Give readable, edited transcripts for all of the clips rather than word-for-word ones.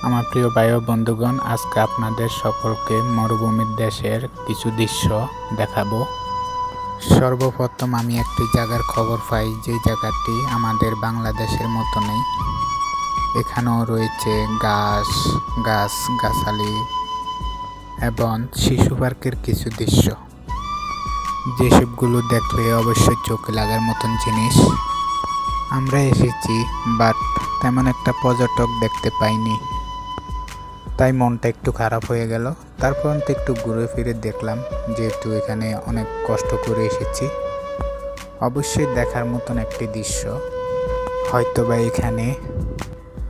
আমার প্রিয় ভাই ও বন্ধুগণ, আজকে আপনাদের সকলকে মরুভূমির দেশের কিছু দৃশ্য দেখাবো। সর্বপ্রথম আমি একটি জায়গার খবর পাই, যে জায়গাটি আমাদের বাংলাদেশের মতো নেই। এখানেও রয়েছে গাছালি এবং শিশু পার্কের কিছু দৃশ্য, যেসবগুলো দেখলে অবশ্যই চোখে লাগার মতন জিনিস। আমরা এসেছি, বাট তেমন একটা পর্যটক দেখতে পাইনি, তাই মনটা একটু খারাপ হয়ে গেল। তারপর তো একটু ঘুরে ফিরে দেখলাম, যেহেতু এখানে অনেক কষ্ট করে এসেছি, অবশ্যই দেখার মতন একটি দৃশ্য। হয়তোবা এখানে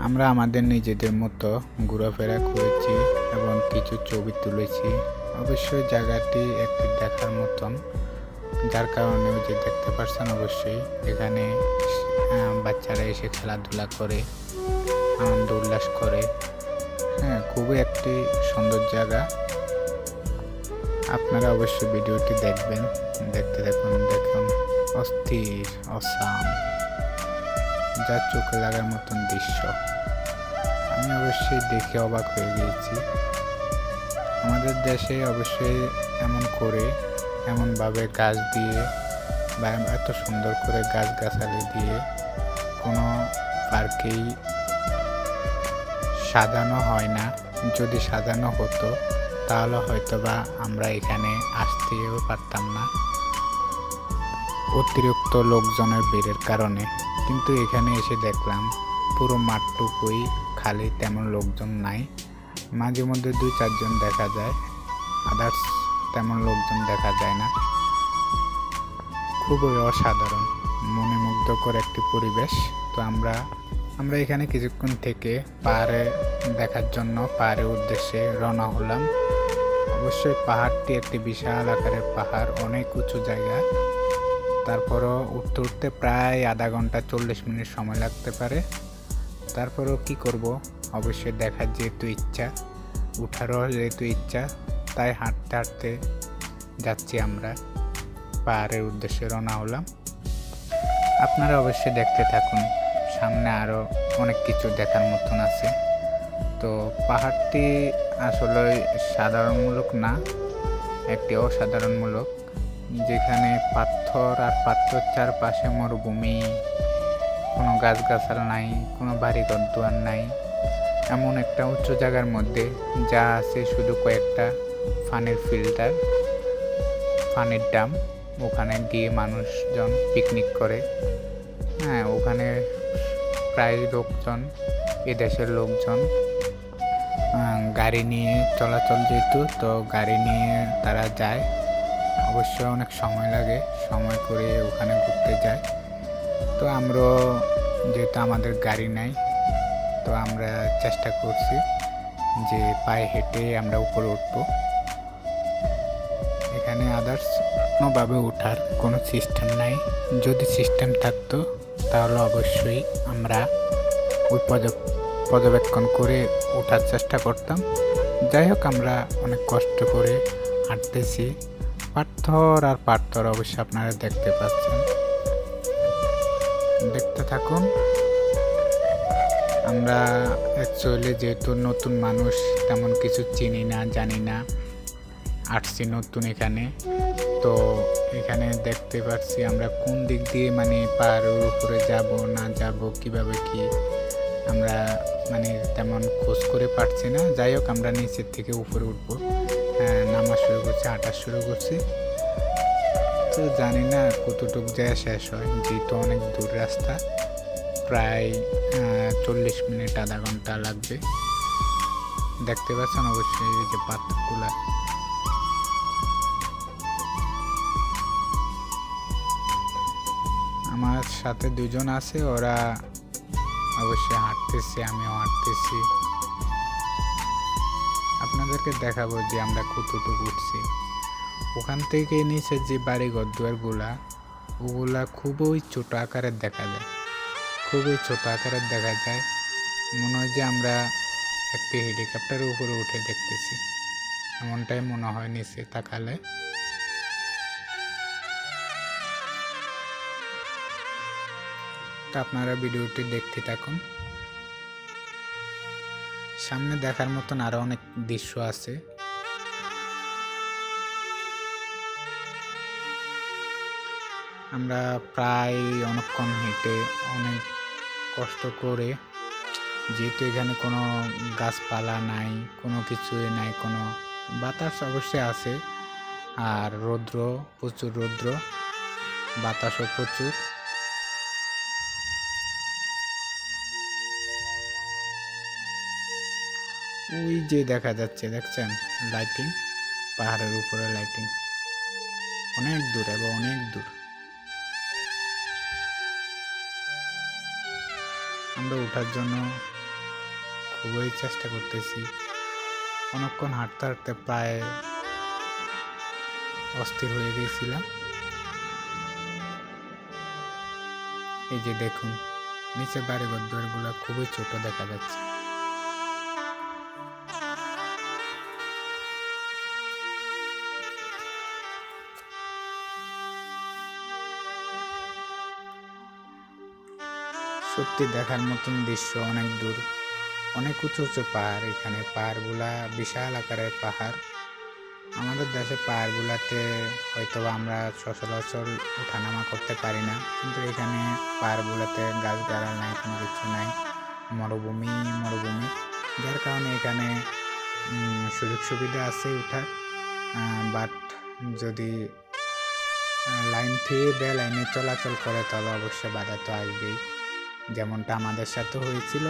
আমরা আমাদের নিজেদের মতো ঘোরাফেরা করেছি এবং কিছু ছবি তুলেছি। অবশ্যই জায়গাটি একটি দেখার মতন, যার কারণে যে দেখতে পাচ্ছেন, অবশ্যই এখানে বাচ্চারা এসে খেলাধুলা করে, আনন্দ উল্লাস করে। খুবই একটি সুন্দর জায়গা। আপনারা অবশ্যই ভিডিওটি দেখবেন, দেখতে দেখুন অস্থির অসাম, যা চোখে লাগার মতন দৃশ্য। আমি অবশ্যই দেখে অবাক হয়ে গিয়েছি। আমাদের দেশে অবশ্যই এমনভাবে গাছ দিয়ে বা এত সুন্দর করে গাছগাছালি দিয়ে কোনো পার্কেই সাজানো হয় না। যদি সাজানো হতো তাহলে হয়তোবা আমরা এখানে আসতেও পারতাম না, অতিরিক্ত লোকজনের ভিড়ের কারণে। কিন্তু এখানে এসে দেখলাম পুরো মাঠটুকুই খালি, তেমন লোকজন নাই। মাঝে মধ্যে 2-4 জন দেখা যায়, আদার্স তেমন লোকজন দেখা যায় না। খুবই অসাধারণ, মনে মুগ্ধকর একটি পরিবেশ। তো আমরা এখানে কিছুক্ষণ থেকে পাহাড়ে দেখার জন্য পাহাড়ের উদ্দেশ্যে রওনা হলাম। অবশ্যই পাহাড়টি একটি বিশাল আকারের পাহাড়, অনেক উঁচু জায়গা। তারপরও উঠতে প্রায় আধা ঘন্টা 40 মিনিট সময় লাগতে পারে। তারপরও কি করব, অবশ্যই দেখার যেহেতু ইচ্ছা, উঠারও যেহেতু ইচ্ছা, তাই হাঁটতে হাঁটতে যাচ্ছি। আমরা পাহাড়ের উদ্দেশ্যে রওনা হলাম। আপনারা অবশ্যই দেখতে থাকুন, সামনে আরও অনেক কিছু দেখার মতন আছে। তো পাহাড়টি আসলে সাধারণমূলক না, একটি অসাধারণমূলক, যেখানে পাথর আর পাথর, চারপাশে মরুভূমি, কোনো গাছগাছাল নাই, কোনো বাড়িঘর দুয়ার নাই। এমন একটা উঁচু জায়গার মধ্যে যা আছে শুধু কয়েকটা পানির ফিল্টার, পানির ড্যাম। ওখানে গিয়ে মানুষজন পিকনিক করে। ওখানে প্রায় লোকজন, এদেশের লোকজন গাড়ি নিয়ে চলাচল, যেহেতু তো গাড়ি নিয়ে তারা যায়। অবশ্যই অনেক সময় লাগে, সময় করে ওখানে ঘুরতে যায়। তো আমরা যেহেতু আমাদের গাড়ি নাই, তো আমরা চেষ্টা করছি যে পায়ে হেঁটে আমরা উপরে উঠবো। এখানে আদার্স কোনোভাবে ওঠার কোনো সিস্টেম নাই। যদি সিস্টেম থাকতো তাহলে অবশ্যই আমরা ওই পর্যবেক্ষণ করে ওঠার চেষ্টা করতাম। যাই হোক, আমরা অনেক কষ্ট করে হাঁটতেছি, পাথর আর পাথর অবশ্যই আপনারা দেখতে পাচ্ছেন। দেখতে থাকুন। আমরা অ্যাকচুয়ালি যেহেতু নতুন মানুষ, তেমন কিছু চিনি না, জানি না, আসছি নতুন এখানে। তো এখানে দেখতে পাচ্ছি আমরা কোন দিক দিয়ে পাহাড়ের উপরে যাব না যাব, কিভাবে কি আমরা তেমন খোঁজ করে পারছি না। যাই হোক, আমরা নিচের থেকে উপরে উঠবো, নামা শুরু করছি, হাঁটা শুরু করছি। তো জানি না কতটুকু যায় শেষ হয়, যেহেতু অনেক দূর রাস্তা, প্রায় 40 মিনিট আধা ঘন্টা লাগবে। দেখতে পাচ্ছেন অবশ্যই এই যে পাথরগুলা। আমার সাথে 2 জন আছে, ওরা অবশ্যই হাঁটতেছে, আমিও হাঁটতেছি। আপনাদেরকে দেখাবো যে আমরা কতটুকু উঠছি। ওখান থেকে নিচে যে বাড়ি ঘরদুয়ারগুলা, ওগুলা খুবই ছোট আকারের দেখা যায়, খুবই ছোট আকারের দেখা যায়। মনে হয় যে আমরা একটি হেলিকপ্টারের উপরে উঠে দেখতেছি, এমনটাই মনে হয় নিচে তাকালে। তো আপনারা ভিডিওটি দেখতে থাকুন। সামনে দেখার মতন আরো অনেক দৃশ্য আছে। আমরা প্রায় অনেকক্ষণ হেঁটে অনেক কষ্ট করে, যেহেতু এখানে কোনো গাছপালা নাই, কোনো কিছুই নাই, কোনো বাতাস অবশ্যই আছে, আর রৌদ্র প্রচুর, রৌদ্র বাতাসও প্রচুর। ওই যে দেখা যাচ্ছে, দেখছেন লাইটিং, পাহাড়ের উপরে লাইটিং অনেক দূর এবং অনেক দূর। আমরা ওঠার জন্য খুবই চেষ্টা করতেছি, অনেকক্ষণ হাঁটতে হাঁটতে প্রায় অস্থির হয়ে গিয়েছিলাম। এই যে দেখুন নিচে বাড়িঘর দুয়ারগুলো খুবই ছোট দেখা যাচ্ছে। সত্যি দেখার মতন দৃশ্য, অনেক দূর, অনেক উঁচু উঁচু পাহাড়। এখানে পাহাড়গুলা বিশাল আকারের পাহাড়। আমাদের দেশে পাহাড়গুলাতে হয়তো আমরা সচরাচর ওঠানামা করতে পারি না, কিন্তু এখানে পাহাড়গুলাতে গাছগাছালি নাই, কোনো কিছু নাই, মরুভূমি মরুভূমি, যার কারণে এখানে সুযোগ সুবিধা আছে ওঠার। বাট যদি লাইন থেকে বে লাইনে চলাচল করে তাহলে অবশ্যই বাধা তো আসবেই, যেমনটা আমাদের সাথে হয়েছিল।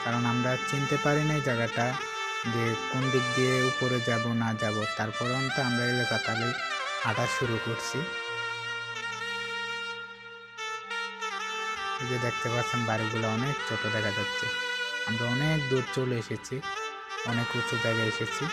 কারণ আমরা চিনতে পারি না এই জায়গাটা যে কোন দিক দিয়ে উপরে যাব না যাব, তারপর তো আমরা এলাকাতালে হাঁটা শুরু করছি। এই যে দেখতে পাচ্ছেন বাড়িগুলো অনেক ছোট দেখা যাচ্ছে। আমরা অনেক দূর চলে এসেছি, অনেক উঁচু জায়গায় এসেছি।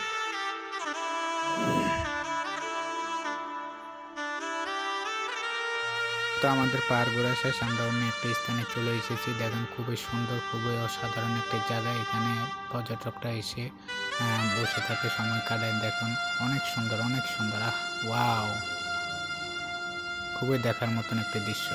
তো আমাদের পাহাড় ঘোরা শেষ, আমরা অন্য একটা স্থানে চলে এসেছি। দেখেন খুবই সুন্দর, খুবই অসাধারণ একটা জায়গা। এখানে পর্যটকরা এসে বসে থাকে, সময় কাটায়। দেখুন অনেক সুন্দর, অনেক সুন্দর। ওয়াও, খুবই দেখার মতন একটা দৃশ্য।